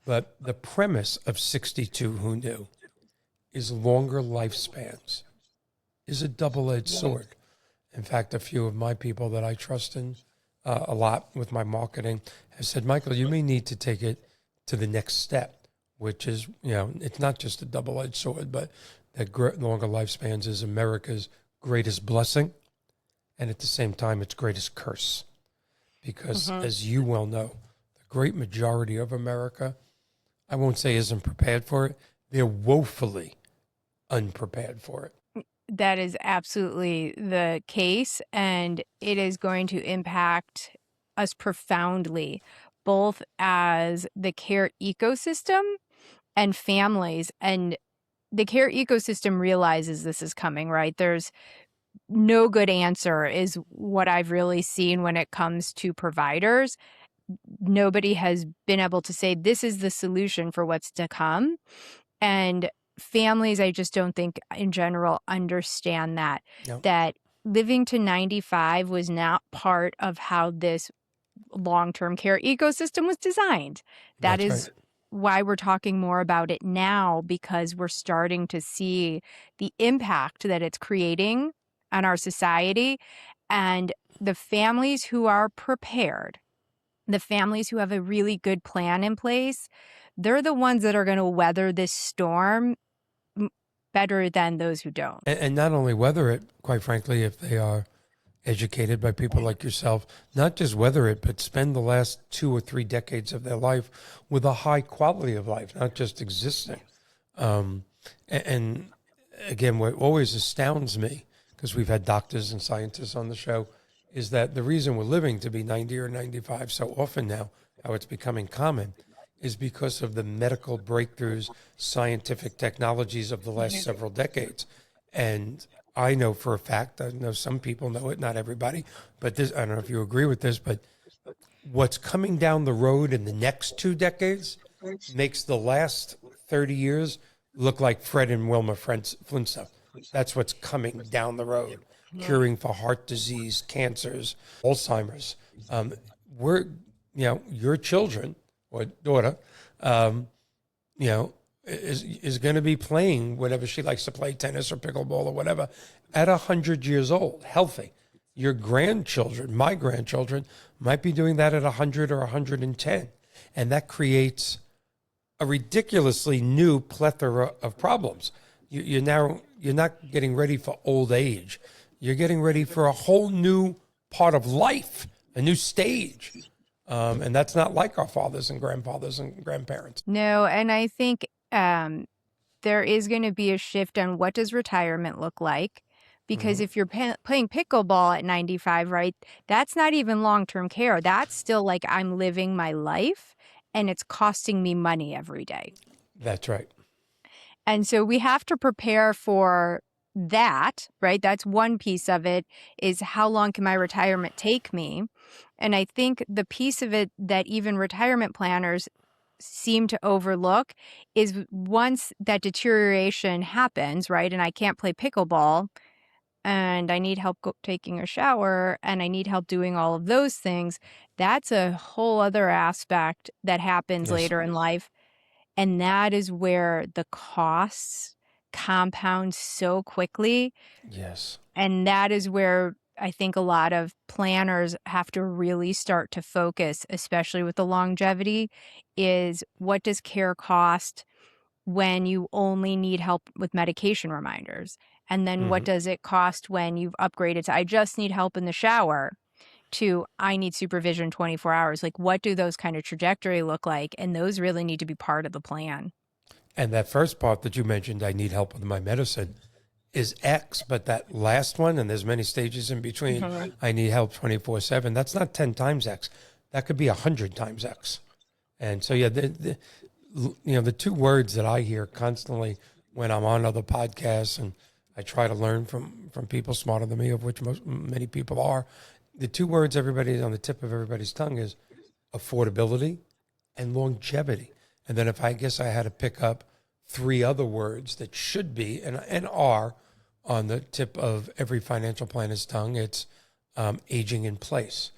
But the premise of 62, who knew, is longer lifespans, is a double-edged sword. In fact, a few of my people that I trust in a lot with my marketing have said, Michael, you may need to take it to the next step, which is, it's not just a double-edged sword, but that longer lifespans is America's greatest blessing, and at the same time, its greatest curse. Because as you well know, the great majority of America, I won't say isn't prepared for it, they're woefully unprepared for it. That is absolutely the case, and it is going to impact us profoundly, both as the care ecosystem and families. And the care ecosystem realizes this is coming, right? There's no good answer is what I've really seen when it comes to providers. Nobody has been able to say this is the solution for what's to come. And families, I just don't think in general understand that, that living to 95 was not part of how this long-term care ecosystem was designed. That's right. Why we're talking more about it now, because we're starting to see the impact that it's creating on our society. And the families who are prepared, the families who have a really good plan in place, they're the ones that are going to weather this storm better than those who don't. And not only weather it, quite frankly, if they are educated by people like yourself, not just weather it, but spend the last 2 or 3 decades of their life with a high quality of life, not just existing. And again, what always astounds me, because we've had doctors and scientists on the show, is that the reason we're living to be 90 or 95 so often now, how it's becoming common, is because of the medical breakthroughs, scientific technologies of the last several decades. And I know for a fact, I know some people know it, not everybody, but this, I don't know if you agree with this, but what's coming down the road in the next 2 decades makes the last 30 years look like Fred and Wilma Flintstone. That's what's coming down the road, curing for heart disease, cancers, Alzheimer's. Your children or daughter, is going to be playing whatever she likes to play, tennis or pickleball or whatever, at 100 years old, healthy. Your grandchildren, my grandchildren, might be doing that at 100 or 110. And that creates a ridiculously new plethora of problems. You're not getting ready for old age. You're getting ready for a whole new part of life, a new stage. And that's not like our fathers and grandfathers and grandparents. No, and I think there is going to be a shift on what does retirement look like. Because if you're playing pickleball at 95, right, that's not even long-term care. That's still like I'm living my life and it's costing me money every day. That's right. And so we have to prepare for that, right? That's one piece of it, is how long can my retirement take me? And I think the piece of it that even retirement planners seem to overlook is once that deterioration happens, right, and I can't play pickleball, and I need help taking a shower, and I need help doing all of those things, that's a whole other aspect that happens later in life. And that is where the costs compound so quickly. Yes. And that is where I think a lot of planners have to really start to focus, especially with the longevity, is what does care cost when you only need help with medication reminders? And then what does it cost when you've upgraded to I just need help in the shower to I need supervision 24 hours? Like, what do those kind of trajectory look like? And those really need to be part of the plan. And that first part that you mentioned, I need help with my medicine, is X, but that last one, and there's many stages in between, I need help 24/7, that's not 10 times X. That could be 100 times X. And so, the 2 words that I hear constantly when I'm on other podcasts, and I try to learn from people smarter than me, of which many people are, the 2 words everybody on the tip of everybody's tongue is affordability and longevity. And then if I guess I had to pick up 3 other words that should be and are on the tip of every financial planner's tongue, it's aging in place.